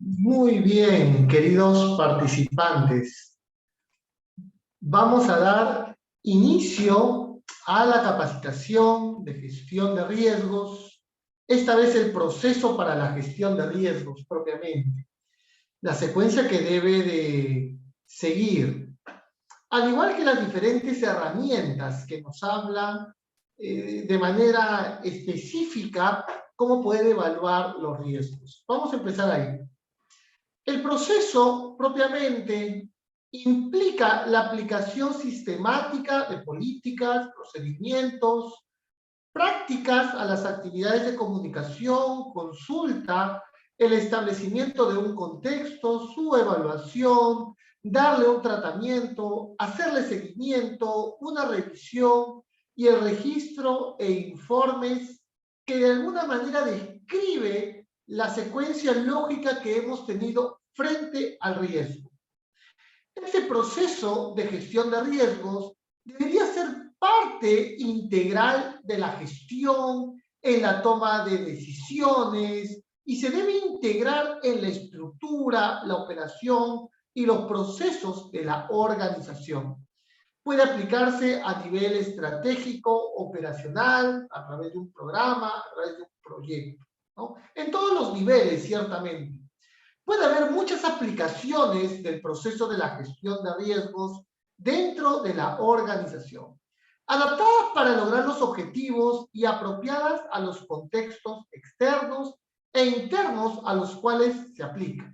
Muy bien, queridos participantes. Vamos a dar inicio a la capacitación de gestión de riesgos, esta vez el proceso para la gestión de riesgos propiamente, la secuencia que debe de seguir, al igual que las diferentes herramientas que nos hablan de manera específica cómo puede evaluar los riesgos. Vamos a empezar ahí. El proceso propiamente implica la aplicación sistemática de políticas, procedimientos, prácticas a las actividades de comunicación, consulta, el establecimiento de un contexto, su evaluación, darle un tratamiento, hacerle seguimiento, una revisión y el registro e informes que de alguna manera describe la secuencia lógica que hemos tenido frente al riesgo. Ese proceso de gestión de riesgos debería ser parte integral de la gestión, en la toma de decisiones y se debe integrar en la estructura, la operación y los procesos de la organización. Puede aplicarse a nivel estratégico, operacional, a través de un programa, a través de un proyecto, ¿no? En todos los niveles, ciertamente. Puede haber muchas aplicaciones del proceso de la gestión de riesgos dentro de la organización, adaptadas para lograr los objetivos y apropiadas a los contextos externos e internos a los cuales se aplica.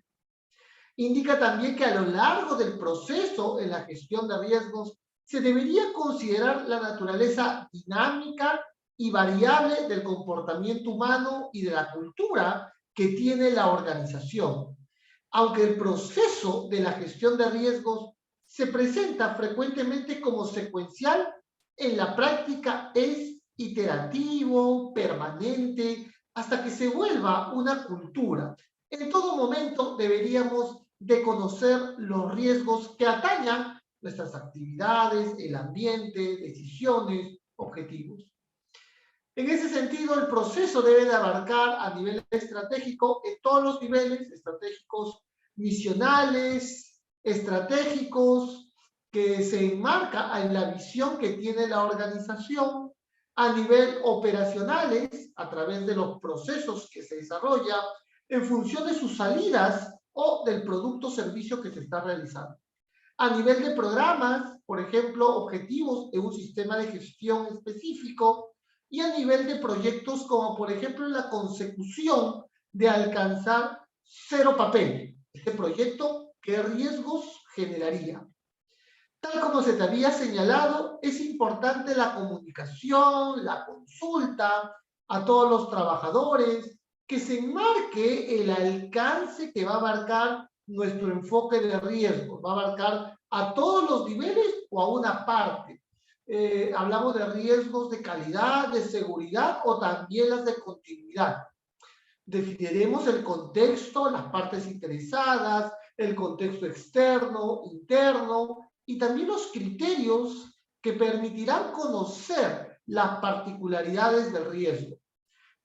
Indica también que a lo largo del proceso en la gestión de riesgos se debería considerar la naturaleza dinámica y variable del comportamiento humano y de la cultura que tiene la organización. Aunque el proceso de la gestión de riesgos se presenta frecuentemente como secuencial, en la práctica es iterativo, permanente, hasta que se vuelva una cultura. En todo momento deberíamos de conocer los riesgos que atañan nuestras actividades, el ambiente, decisiones, objetivos. En ese sentido, el proceso debe de abarcar a nivel estratégico, en todos los niveles estratégicos, misionales, estratégicos, que se enmarca en la visión que tiene la organización, a nivel operacionales, a través de los procesos que se desarrolla, en función de sus salidas o del producto o servicio que se está realizando. A nivel de programas, por ejemplo, objetivos de un sistema de gestión específico, y a nivel de proyectos como por ejemplo la consecución de alcanzar cero papel. Este proyecto, ¿qué riesgos generaría? Tal como se te había señalado, es importante la comunicación, la consulta a todos los trabajadores, que se enmarque el alcance que va a abarcar nuestro enfoque de riesgo, va a abarcar a todos los niveles o a una parte. Hablamos de riesgos de calidad, de seguridad o también las de continuidad. Definiremos el contexto, las partes interesadas, el contexto externo, interno y también los criterios que permitirán conocer las particularidades del riesgo.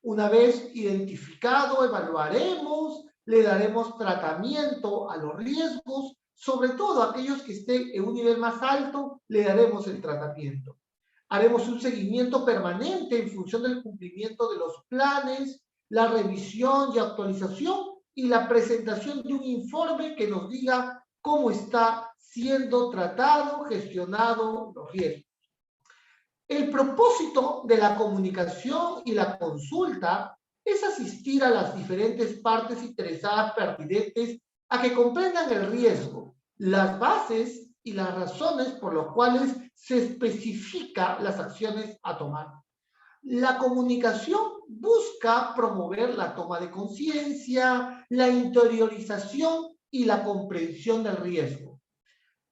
Una vez identificado, evaluaremos, le daremos tratamiento a los riesgos, sobre todo a aquellos que estén en un nivel más alto, le daremos el tratamiento. Haremos un seguimiento permanente en función del cumplimiento de los planes, la revisión y actualización y la presentación de un informe que nos diga cómo está siendo tratado, gestionado los riesgos. El propósito de la comunicación y la consulta es asistir a las diferentes partes interesadas pertinentes a que comprendan el riesgo, las bases y las razones por las cuales se especifica las acciones a tomar. La comunicación busca promover la toma de conciencia, la interiorización y la comprensión del riesgo.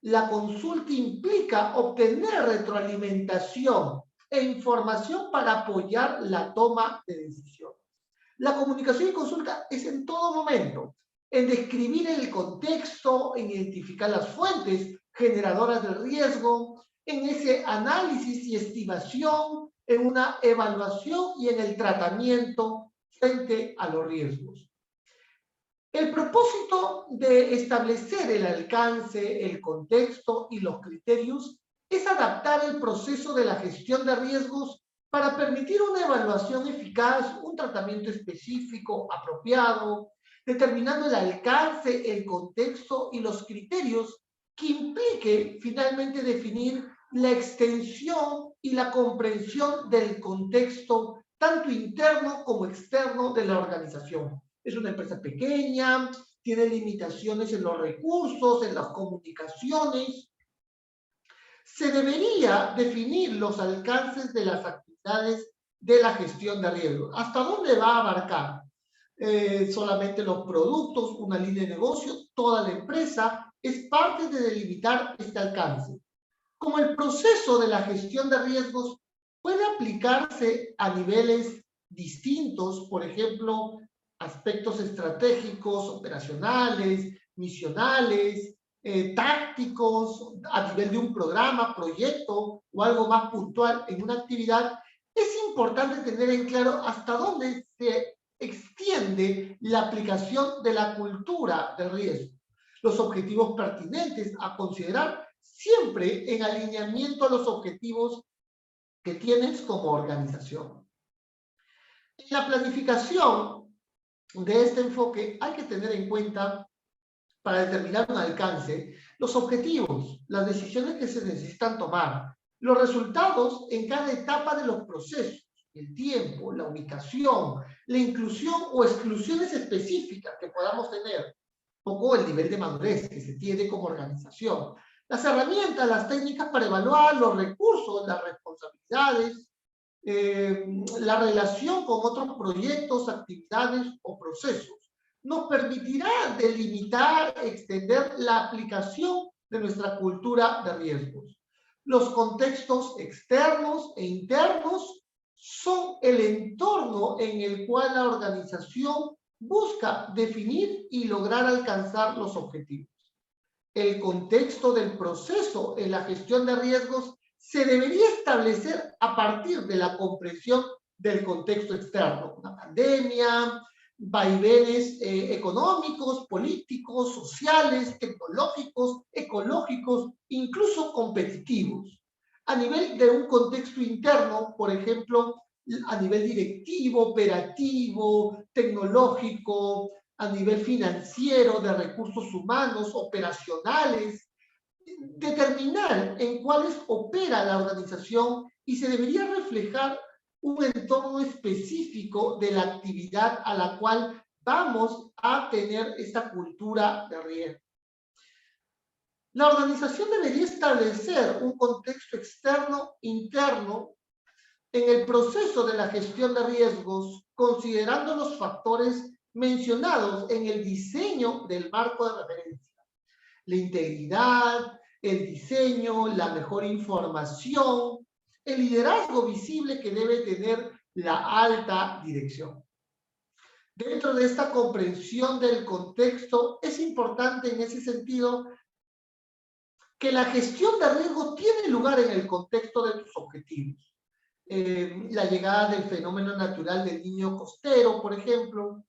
La consulta implica obtener retroalimentación e información para apoyar la toma de decisiones. La comunicación y consulta es en todo momento, en describir el contexto, en identificar las fuentes generadoras del riesgo, en ese análisis y estimación, en una evaluación y en el tratamiento frente a los riesgos. El propósito de establecer el alcance, el contexto y los criterios es adaptar el proceso de la gestión de riesgos para permitir una evaluación eficaz, un tratamiento específico, apropiado, determinando el alcance, el contexto y los criterios que implique finalmente definir la extensión y la comprensión del contexto, tanto interno como externo de la organización. Es una empresa pequeña, tiene limitaciones en los recursos, en las comunicaciones. Se debería definir los alcances de las actividades de la gestión de riesgos. ¿Hasta dónde va a abarcar? Solamente los productos, una línea de negocio, toda la empresa, es parte de delimitar este alcance. Como el proceso de la gestión de riesgos puede aplicarse a niveles distintos, por ejemplo, aspectos estratégicos, operacionales, misionales, tácticos, a nivel de un programa, proyecto o algo más puntual en una actividad, es importante tener en claro hasta dónde se extiende la aplicación de la cultura del riesgo, los objetivos pertinentes a considerar siempre en alineamiento a los objetivos que tienes como organización. En la planificación de este enfoque hay que tener en cuenta, para determinar un alcance, los objetivos, las decisiones que se necesitan tomar, los resultados en cada etapa de los procesos, el tiempo, la ubicación, la inclusión o exclusiones específicas que podamos tener, poco el nivel de madurez que se tiene como organización, las herramientas, las técnicas para evaluar los recursos, las responsabilidades, la relación con otros proyectos, actividades o procesos. Nos permitirá delimitar, extender la aplicación de nuestra cultura de riesgos. Los contextos externos e internos son el entorno en el cual la organización busca definir y lograr alcanzar los objetivos. El contexto del proceso en la gestión de riesgos se debería establecer a partir de la comprensión del contexto externo, una pandemia, vaivenes económicos, políticos, sociales, tecnológicos, ecológicos, incluso competitivos. A nivel de un contexto interno, por ejemplo, a nivel directivo, operativo, tecnológico, a nivel financiero, de recursos humanos, operacionales, determinar en cuáles opera la organización y se debería reflejar un entorno específico de la actividad a la cual vamos a tener esta cultura de riesgo. La organización debería establecer un contexto externo, interno, en el proceso de la gestión de riesgos, considerando los factores mencionados en el diseño del marco de referencia. La integridad, el diseño, la mejor información, el liderazgo visible que debe tener la alta dirección. Dentro de esta comprensión del contexto, es importante en ese sentido que la gestión de riesgo tiene lugar en el contexto de tus objetivos. La llegada del fenómeno natural del niño costero, por ejemplo,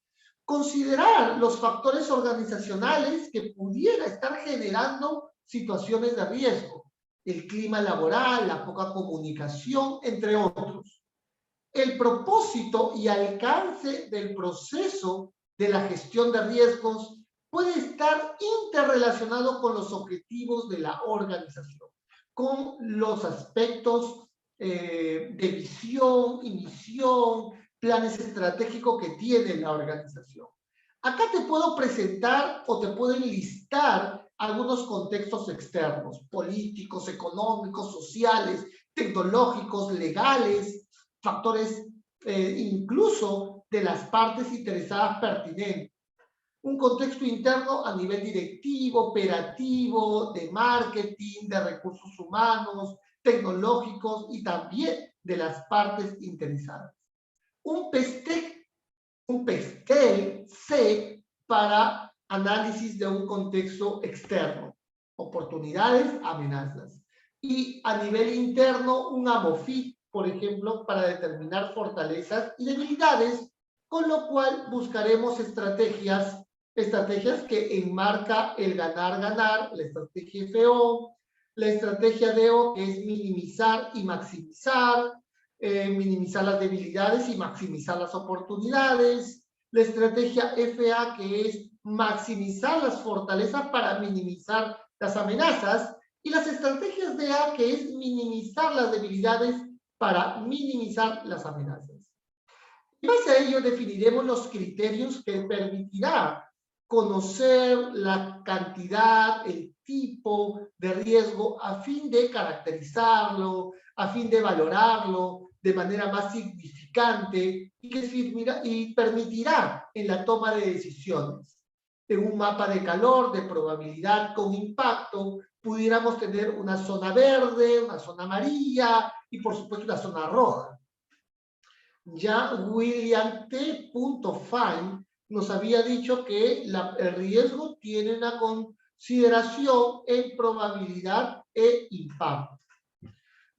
considerar los factores organizacionales que pudiera estar generando situaciones de riesgo, el clima laboral, la poca comunicación, entre otros. El propósito y alcance del proceso de la gestión de riesgos puede estar interrelacionado con los objetivos de la organización, con los aspectos de visión y misión, planes estratégicos que tiene la organización. Acá te puedo presentar o te puedo enlistar algunos contextos externos, políticos, económicos, sociales, tecnológicos, legales, factores incluso de las partes interesadas pertinentes. Un contexto interno a nivel directivo, operativo, de marketing, de recursos humanos, tecnológicos y también de las partes interesadas. Un PESTEL C para análisis de un contexto externo, oportunidades, amenazas. Y a nivel interno, un AMOFIT, por ejemplo, para determinar fortalezas y debilidades, con lo cual buscaremos estrategias estrategias que enmarca el ganar-ganar, la estrategia FO, la estrategia DO, que es minimizar y maximizar, minimizar las debilidades y maximizar las oportunidades, la estrategia FA, que es maximizar las fortalezas para minimizar las amenazas, y las estrategias DA, que es minimizar las debilidades para minimizar las amenazas. En base a ello definiremos los criterios que permitirá conocer la cantidad, el tipo de riesgo a fin de caracterizarlo, a fin de valorarlo de manera más significante y permitirá en la toma de decisiones. En un mapa de calor, de probabilidad con impacto, pudiéramos tener una zona verde, una zona amarilla y por supuesto una zona roja. Ya William T. Fine nos había dicho que el riesgo tiene una consideración en probabilidad e impacto.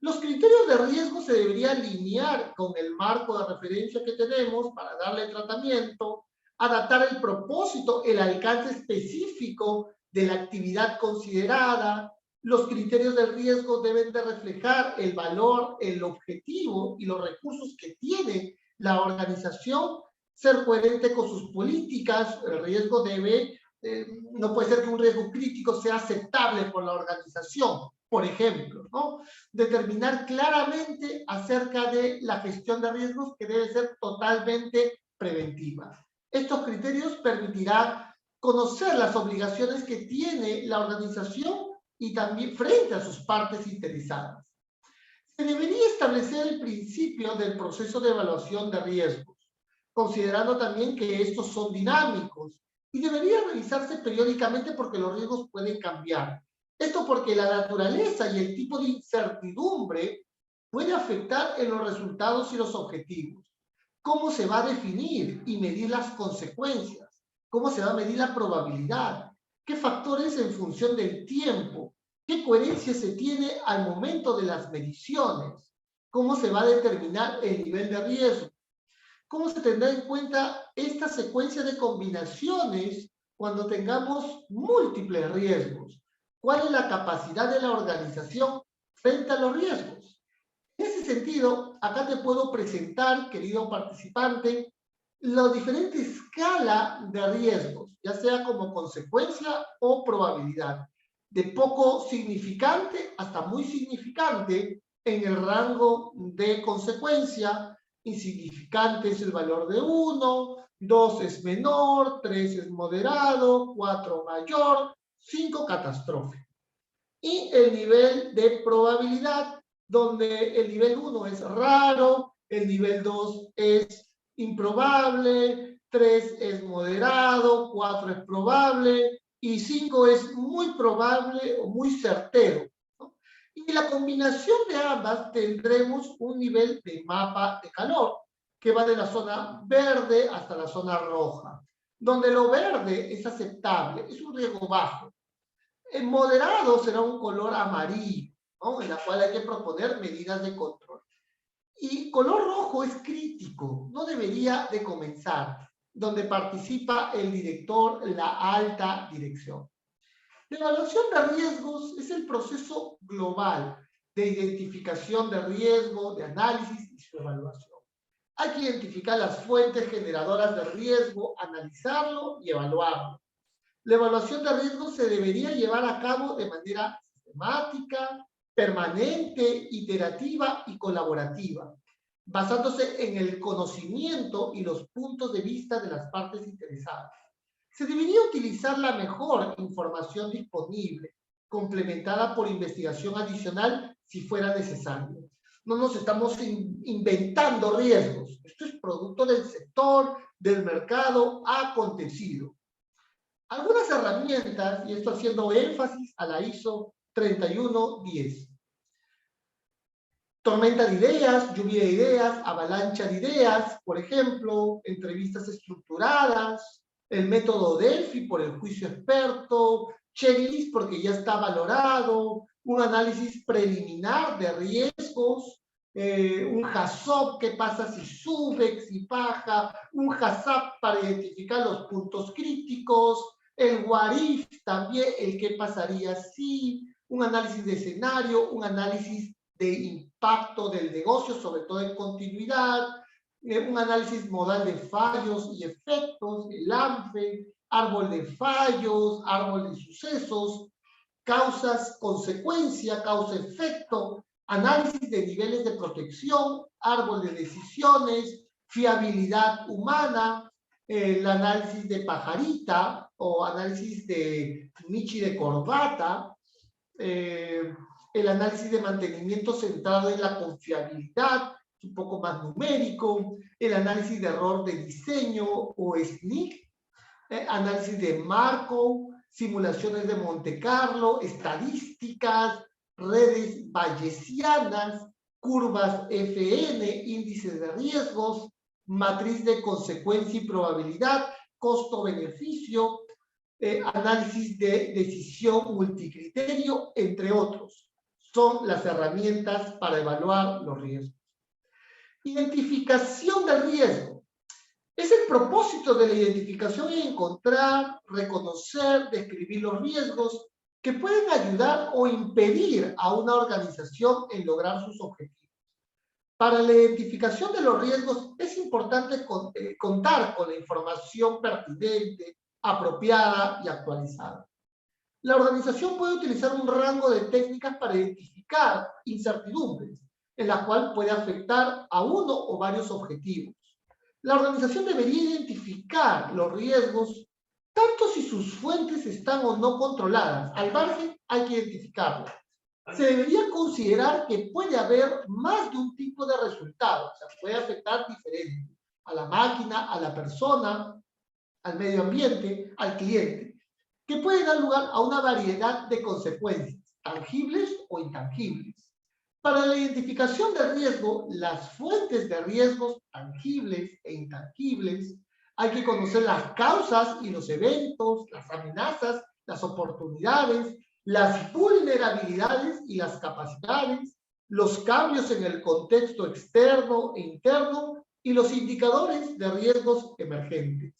Los criterios de riesgo se deberían alinear con el marco de referencia que tenemos para darle tratamiento, adaptar el propósito, el alcance específico de la actividad considerada. Los criterios de riesgo deben de reflejar el valor, el objetivo y los recursos que tiene la organización, ser coherente con sus políticas. El riesgo no puede ser que un riesgo crítico sea aceptable por la organización, por ejemplo, ¿no? Determinar claramente acerca de la gestión de riesgos, que debe ser totalmente preventiva. Estos criterios permitirán conocer las obligaciones que tiene la organización y también frente a sus partes interesadas. Se debería establecer el principio del proceso de evaluación de riesgos, considerando también que estos son dinámicos y debería revisarse periódicamente porque los riesgos pueden cambiar. Esto porque la naturaleza y el tipo de incertidumbre puede afectar en los resultados y los objetivos. ¿Cómo se va a definir y medir las consecuencias? ¿Cómo se va a medir la probabilidad? ¿Qué factores en función del tiempo? ¿Qué coherencia se tiene al momento de las mediciones? ¿Cómo se va a determinar el nivel de riesgo? ¿Cómo se tendrá en cuenta esta secuencia de combinaciones cuando tengamos múltiples riesgos? ¿Cuál es la capacidad de la organización frente a los riesgos? En ese sentido, acá te puedo presentar, querido participante, la diferente escala de riesgos, ya sea como consecuencia o probabilidad, de poco significante hasta muy significante en el rango de consecuencia. Insignificante es el valor de 1, 2 es menor, 3 es moderado, 4 mayor, 5 catastrófico. Y el nivel de probabilidad, donde el nivel 1 es raro, el nivel 2 es improbable, 3 es moderado, 4 es probable y 5 es muy probable o muy certero, ¿no? Y la combinación de ambas tendremos un nivel de mapa de calor que va de la zona verde hasta la zona roja, donde lo verde es aceptable, es un riesgo bajo. En moderado será un color amarillo, ¿no? En la cual hay que proponer medidas de control. Y color rojo es crítico, no debería de comenzar, donde participa el director, la alta dirección. La evaluación de riesgos es el proceso global de identificación de riesgo, de análisis y su evaluación. Hay que identificar las fuentes generadoras de riesgo, analizarlo y evaluarlo. La evaluación de riesgos se debería llevar a cabo de manera sistemática, permanente, iterativa y colaborativa, basándose en el conocimiento y los puntos de vista de las partes interesadas. Se debería utilizar la mejor información disponible, complementada por investigación adicional si fuera necesario. No nos estamos inventando riesgos. Esto es producto del sector, del mercado, ha acontecido. Algunas herramientas, y esto haciendo énfasis a la ISO 31010. Tormenta de ideas, lluvia de ideas, avalancha de ideas, por ejemplo, entrevistas estructuradas, el método Delphi por el juicio experto, checklist porque ya está valorado, un análisis preliminar de riesgos, un HAZOP, qué pasa si sube, si baja, un HAZAP para identificar los puntos críticos, el what if también, el qué pasaría si, un análisis de escenario, un análisis de impacto del negocio, sobre todo en continuidad, un análisis modal de fallos y efectos, el ANFE, árbol de fallos, árbol de sucesos, causas, consecuencia, causa-efecto, análisis de niveles de protección, árbol de decisiones, fiabilidad humana, el análisis de pajarita o análisis de Michi de corbata, el análisis de mantenimiento centrado en la confiabilidad, un poco más numérico, el análisis de error de diseño o SNIC, análisis de Markov, simulaciones de Monte Carlo, estadísticas, redes bayesianas, curvas FN, índices de riesgos, matriz de consecuencia y probabilidad, costo-beneficio, análisis de decisión multicriterio, entre otros. Son las herramientas para evaluar los riesgos. Identificación del riesgo. Es el propósito de la identificación encontrar, reconocer, describir los riesgos que pueden ayudar o impedir a una organización en lograr sus objetivos. Para la identificación de los riesgos es importante contar con la información pertinente, apropiada y actualizada. La organización puede utilizar un rango de técnicas para identificar incertidumbres, en la cual puede afectar a uno o varios objetivos. La organización debería identificar los riesgos, tanto si sus fuentes están o no controladas. Al margen hay que identificarlas. Se debería considerar que puede haber más de un tipo de resultado, o sea, puede afectar diferente a la máquina, a la persona, al medio ambiente, al cliente, que puede dar lugar a una variedad de consecuencias, tangibles o intangibles. Para la identificación de riesgo, las fuentes de riesgos tangibles e intangibles, hay que conocer las causas y los eventos, las amenazas, las oportunidades, las vulnerabilidades y las capacidades, los cambios en el contexto externo e interno y los indicadores de riesgos emergentes.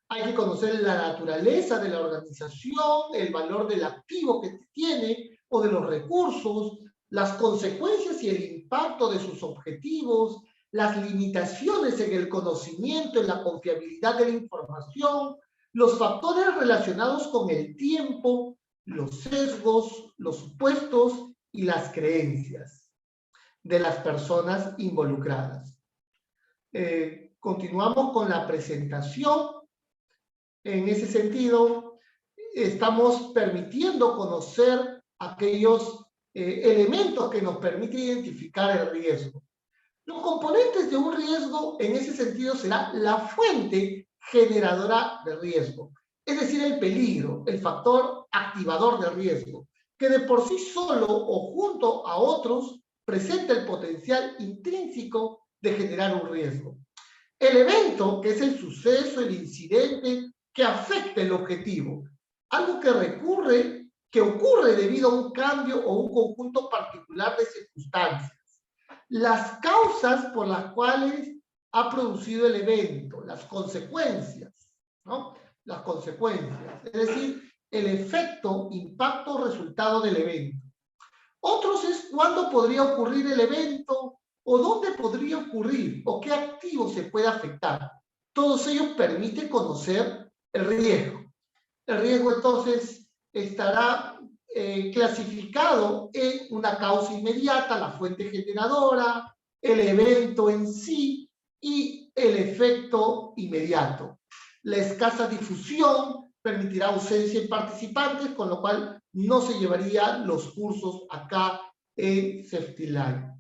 Hay que conocer la naturaleza de la organización, el valor del activo que tiene o de los recursos, las consecuencias y el impacto de sus objetivos, las limitaciones en el conocimiento, en la confiabilidad de la información, los factores relacionados con el tiempo, los sesgos, los supuestos y las creencias de las personas involucradas. Continuamos con la presentación. En ese sentido, estamos permitiendo conocer aquellos elementos que nos permiten identificar el riesgo. Los componentes de un riesgo, en ese sentido, será la fuente generadora de riesgo, es decir, el peligro, el factor activador del riesgo, que de por sí solo o junto a otros presenta el potencial intrínseco de generar un riesgo. El evento, que es el suceso, el incidente que afecta el objetivo, algo que ocurre debido a un cambio o un conjunto particular de circunstancias. Las causas por las cuales ha producido el evento, las consecuencias, ¿no? Las consecuencias, es decir, el efecto, impacto, resultado del evento. Otros es cuándo podría ocurrir el evento o dónde podría ocurrir o qué activo se puede afectar. Todos ellos permiten conocer el riesgo. El riesgo entonces estará clasificado en una causa inmediata, la fuente generadora, el evento en sí y el efecto inmediato. La escasa difusión permitirá ausencia de participantes, con lo cual no se llevarían los cursos acá en CEFTILAI.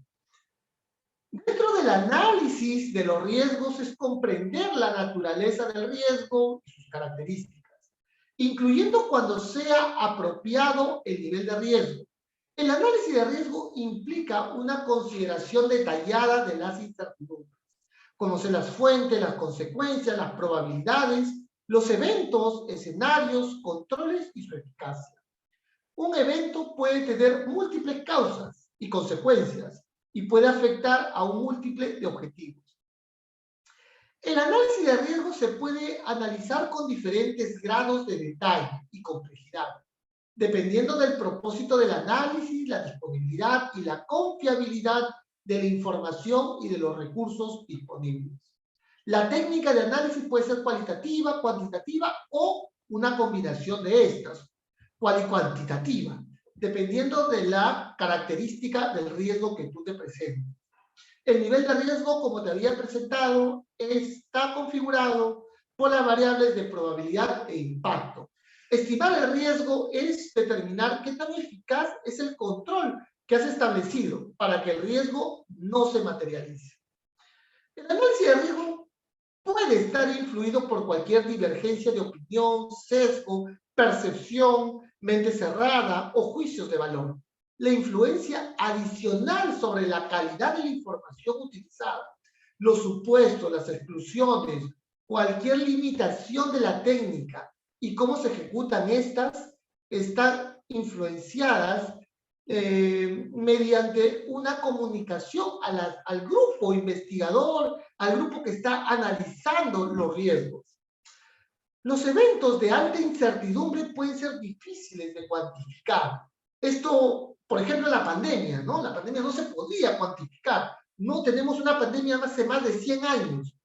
Dentro del análisis de los riesgos es comprender la naturaleza del riesgo y sus características, incluyendo cuando sea apropiado el nivel de riesgo. El análisis de riesgo implica una consideración detallada de las incertidumbres. Conocer las fuentes, las consecuencias, las probabilidades, los eventos, escenarios, controles y su eficacia. Un evento puede tener múltiples causas y consecuencias y puede afectar a un múltiple de objetivos. El análisis de riesgo se puede analizar con diferentes grados de detalle y complejidad, dependiendo del propósito del análisis, la disponibilidad y la confiabilidad de la información y de los recursos disponibles. La técnica de análisis puede ser cualitativa, cuantitativa o una combinación de estas, cual y cuantitativa, dependiendo de la característica del riesgo que tú te presentes. El nivel de riesgo, como te había presentado, está configurado por las variables de probabilidad e impacto. Estimar el riesgo es determinar qué tan eficaz es el control que has establecido para que el riesgo no se materialice. El análisis de riesgo puede estar influido por cualquier divergencia de opinión, sesgo, percepción, mente cerrada o juicios de valor. La influencia adicional sobre la calidad de la información utilizada, los supuestos, las exclusiones, cualquier limitación de la técnica y cómo se ejecutan estas, están influenciadas mediante una comunicación al grupo investigador, al grupo que está analizando los riesgos. Los eventos de alta incertidumbre pueden ser difíciles de cuantificar. Esto, por ejemplo, la pandemia, ¿no? La pandemia no se podía cuantificar. No tenemos una pandemia hace más de 100 años.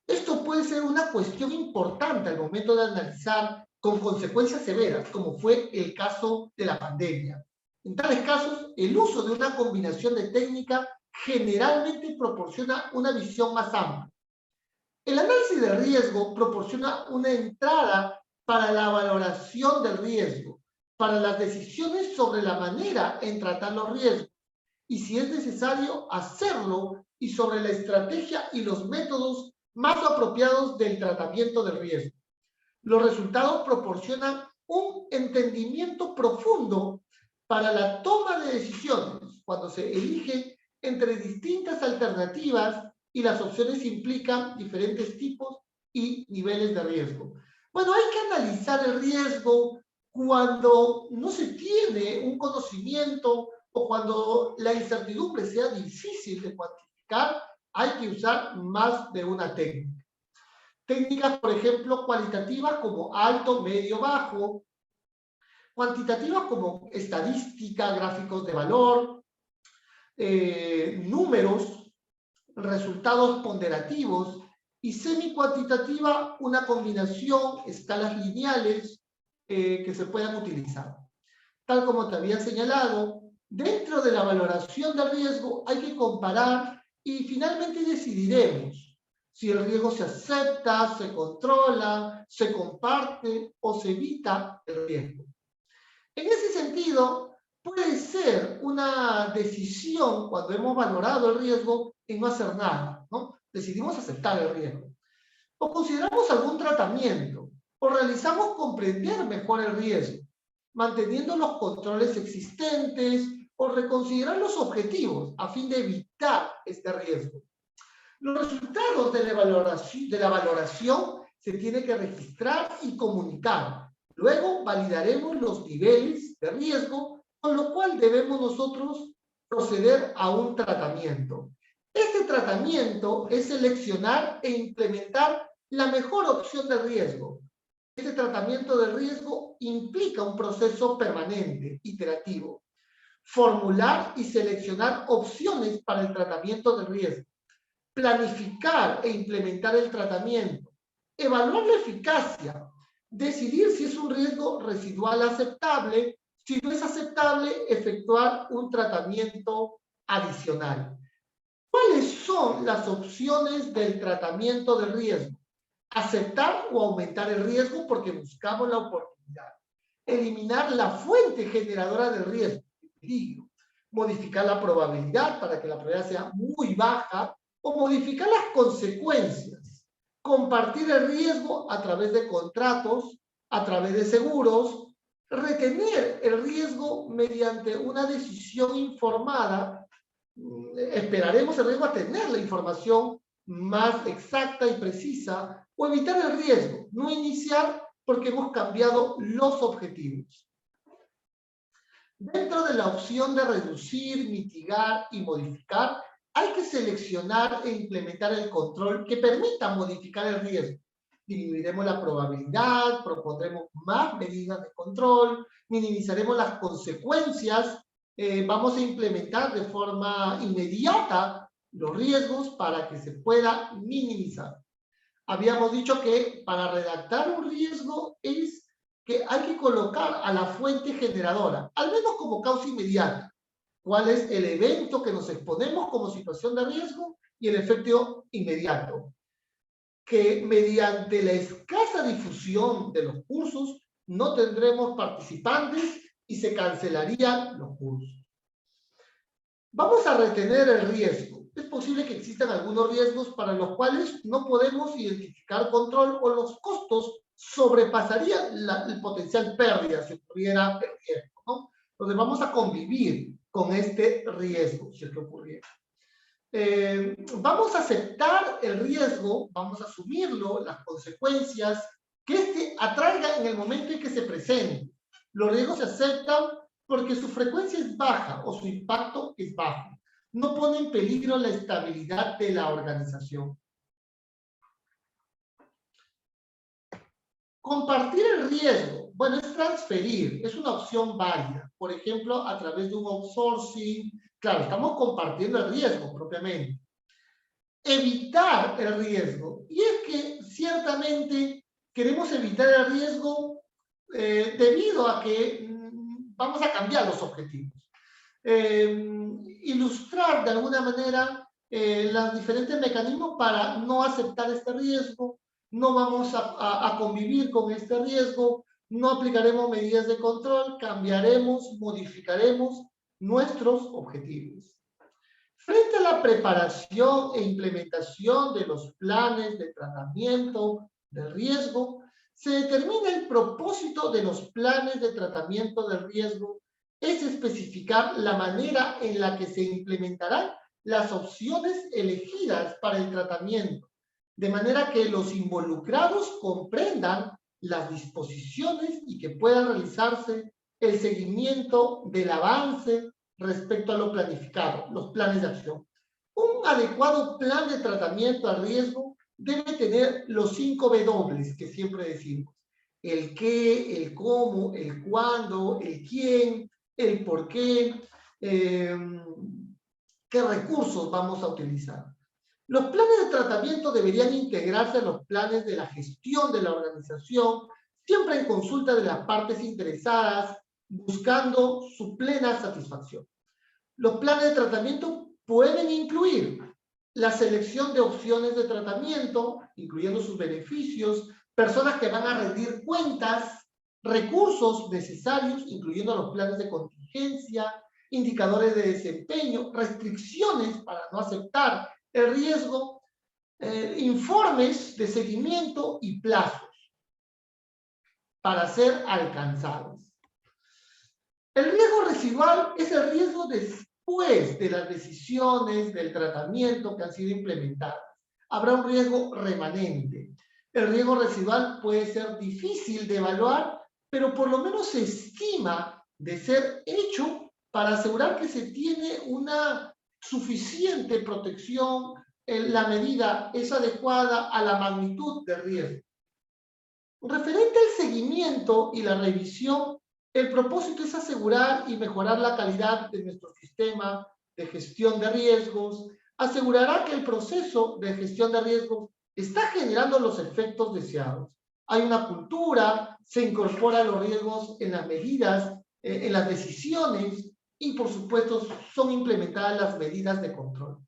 Esto puede ser una cuestión importante al momento de analizar con consecuencias severas, como fue el caso de la pandemia. En tales casos, el uso de una combinación de técnicas generalmente proporciona una visión más amplia. El análisis de riesgo proporciona una entrada para la valoración del riesgo, para las decisiones sobre la manera en tratar los riesgos, y si es necesario hacerlo, y sobre la estrategia y los métodos más apropiados del tratamiento del riesgo. Los resultados proporcionan un entendimiento profundo para la toma de decisiones cuando se elige entre distintas alternativas y las opciones implican diferentes tipos y niveles de riesgo. Bueno, hay que analizar el riesgo cuando no se tiene un conocimiento o cuando la incertidumbre sea difícil de cuantificar, hay que usar más de una técnica. Técnicas, por ejemplo, cualitativas como alto, medio, bajo, cuantitativas como estadística, gráficos de valor, números, resultados ponderativos, y semi-cuantitativa, una combinación, escalas lineales que se puedan utilizar. Tal como te había señalado, dentro de la valoración del riesgo hay que comparar y finalmente decidiremos si el riesgo se acepta, se controla, se comparte o se evita el riesgo. En ese sentido, puede ser una decisión cuando hemos valorado el riesgo en no hacer nada, ¿no? Decidimos aceptar el riesgo. O consideramos algún tratamiento, o realizamos comprender mejor el riesgo, manteniendo los controles existentes, o reconsiderar los objetivos a fin de evitar este riesgo. Los resultados de la valoración se tienen que registrar y comunicar. Luego validaremos los niveles de riesgo, con lo cual debemos nosotros proceder a un tratamiento. Este tratamiento es seleccionar e implementar la mejor opción de riesgo. Este tratamiento de riesgo implica un proceso permanente, iterativo. Formular y seleccionar opciones para el tratamiento del riesgo. Planificar e implementar el tratamiento. Evaluar la eficacia. Decidir si es un riesgo residual aceptable. Si no es aceptable, efectuar un tratamiento adicional. ¿Cuáles son las opciones del tratamiento del riesgo? Aceptar o aumentar el riesgo porque buscamos la oportunidad. Eliminar la fuente generadora del riesgo, el peligro. Modificar la probabilidad para que la probabilidad sea muy baja o modificar las consecuencias. Compartir el riesgo a través de contratos, a través de seguros. Retener el riesgo mediante una decisión informada. Esperaremos el riesgo a tener la información más exacta y precisa, o evitar el riesgo, no iniciar porque hemos cambiado los objetivos. Dentro de la opción de reducir, mitigar y modificar, hay que seleccionar e implementar el control que permita modificar el riesgo. Disminuiremos la probabilidad, propondremos más medidas de control, minimizaremos las consecuencias, vamos a implementar de forma inmediata los riesgos para que se pueda minimizar. Habíamos dicho que para redactar un riesgo es que hay que colocar a la fuente generadora, al menos como causa inmediata. ¿Cuál es el evento que nos exponemos como situación de riesgo y el efecto inmediato? Que mediante la escasa difusión de los cursos no tendremos participantes y se cancelarían los cursos. Vamos a retener el riesgo. Es posible que existan algunos riesgos para los cuales no podemos identificar control o los costos sobrepasarían el potencial pérdida si ocurriera el riesgo, ¿no? Entonces vamos a convivir con este riesgo si es que ocurriera. Vamos a aceptar el riesgo, vamos a asumirlo, las consecuencias que este atraiga en el momento en que se presente. Los riesgos se aceptan porque su frecuencia es baja o su impacto es bajo. No pone en peligro la estabilidad de la organización. Compartir el riesgo, bueno, es transferir, es una opción válida. Por ejemplo, a través de un outsourcing, claro, estamos compartiendo el riesgo propiamente. Evitar el riesgo, y es que ciertamente queremos evitar el riesgo debido a que vamos a cambiar los objetivos. Ilustrar de alguna manera los diferentes mecanismos para no aceptar este riesgo, no vamos a convivir con este riesgo, no aplicaremos medidas de control, cambiaremos, modificaremos nuestros objetivos. Frente a la preparación e implementación de los planes de tratamiento del riesgo, se determina el propósito de los planes de tratamiento del riesgo, es especificar la manera en la que se implementarán las opciones elegidas para el tratamiento, de manera que los involucrados comprendan las disposiciones y que pueda realizarse el seguimiento del avance respecto a lo planificado, los planes de acción. Un adecuado plan de tratamiento al riesgo debe tener los 5 W que siempre decimos. El qué, el cómo, el cuándo, el quién, el por qué, qué recursos vamos a utilizar. Los planes de tratamiento deberían integrarse a los planes de la gestión de la organización, siempre en consulta de las partes interesadas, buscando su plena satisfacción. Los planes de tratamiento pueden incluir la selección de opciones de tratamiento, incluyendo sus beneficios, personas que van a rendir cuentas, recursos necesarios, incluyendo los planes de contingencia, indicadores de desempeño, restricciones para no aceptar el riesgo, informes de seguimiento y plazos para ser alcanzados. El riesgo residual es el riesgo después de las decisiones del tratamiento que han sido implementadas. Habrá un riesgo remanente. El riesgo residual puede ser difícil de evaluar, pero por lo menos se estima de ser hecho para asegurar que se tiene una suficiente protección, la medida es adecuada a la magnitud del riesgo. Referente al seguimiento y la revisión, el propósito es asegurar y mejorar la calidad de nuestro sistema de gestión de riesgos, asegurará que el proceso de gestión de riesgos está generando los efectos deseados. Hay una cultura, se incorporan los riesgos en las medidas, en las decisiones y, por supuesto, son implementadas las medidas de control.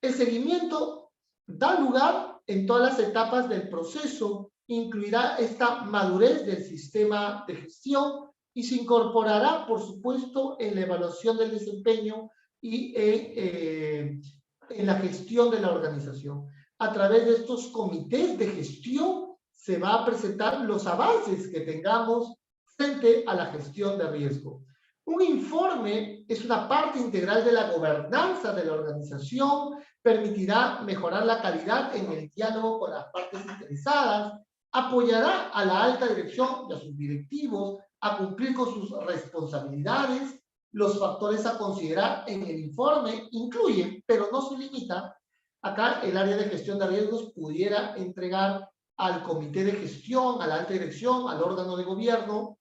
El seguimiento da lugar en todas las etapas del proceso, incluirá esta madurez del sistema de gestión y se incorporará, por supuesto, en la evaluación del desempeño y en la gestión de la organización. A través de estos comités de gestión se va a presentar los avances que tengamos frente a la gestión de riesgo. Un informe es una parte integral de la gobernanza de la organización, permitirá mejorar la calidad en el diálogo con las partes interesadas, apoyará a la alta dirección y a sus directivos a cumplir con sus responsabilidades Los factores a considerar en el informe incluyen, pero no se limita, acá el área de gestión de riesgos pudiera entregar al comité de gestión, a la alta dirección, al órgano de gobierno,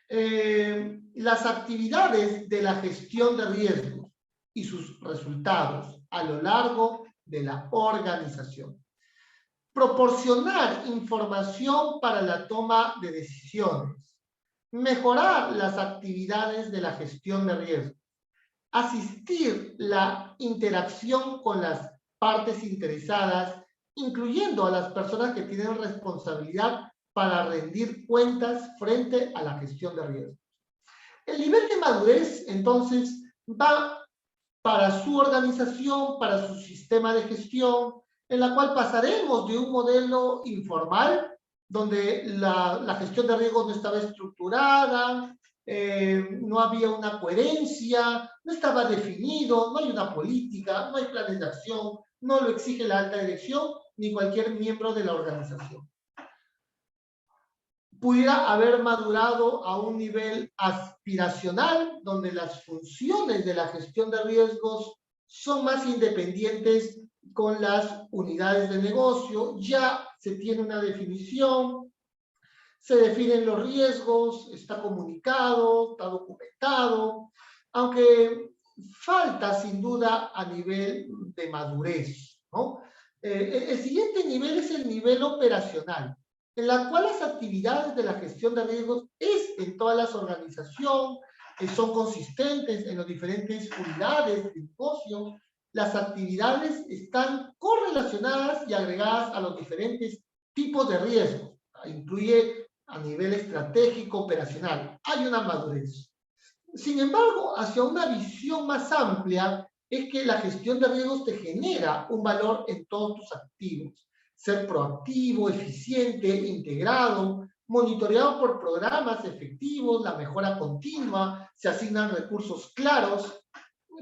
las actividades de la gestión de riesgos y sus resultados a lo largo de la organización. Proporcionar información para la toma de decisiones. Mejorar las actividades de la gestión de riesgos. Asistir la interacción con las partes interesadas, incluyendo a las personas que tienen responsabilidad para rendir cuentas frente a la gestión de riesgos. El nivel de madurez, entonces, va para su organización, para su sistema de gestión, en la cual pasaremos de un modelo informal, donde la gestión de riesgos no estaba estructurada, no había una coherencia, no estaba definido, no hay una política, no hay planes de acción, no lo exige la alta dirección ni cualquier miembro de la organización. Pudiera haber madurado a un nivel aspiracional, donde las funciones de la gestión de riesgos son más independientes con las unidades de negocio, ya se tiene una definición, se definen los riesgos, está comunicado, está documentado, aunque falta sin duda a nivel de madurez, ¿no? El siguiente nivel es el nivel operacional, en la cual las actividades de la gestión de riesgos es en todas las organizaciones, son consistentes en las diferentes unidades de negocio. Las actividades están correlacionadas y agregadas a los diferentes tipos de riesgos. Incluye a nivel estratégico, operacional. Hay una madurez. Sin embargo, hacia una visión más amplia, es que la gestión de riesgos te genera un valor en todos tus activos. Ser proactivo, eficiente, integrado, monitoreado por programas efectivos, la mejora continua, se asignan recursos claros,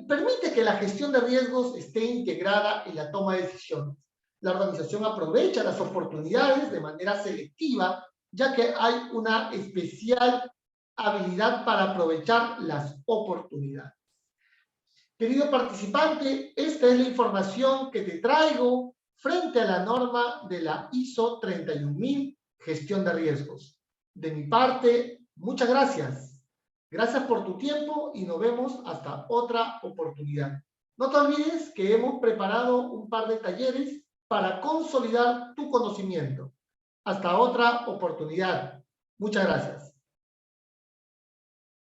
permite que la gestión de riesgos esté integrada en la toma de decisiones. La organización aprovecha las oportunidades de manera selectiva, ya que hay una especial habilidad para aprovechar las oportunidades. Querido participante, esta es la información que te traigo frente a la norma de la ISO 31000, gestión de riesgos. De mi parte, muchas gracias. Gracias por tu tiempo y nos vemos hasta otra oportunidad. No te olvides que hemos preparado un par de talleres para consolidar tu conocimiento. Hasta otra oportunidad. Muchas gracias.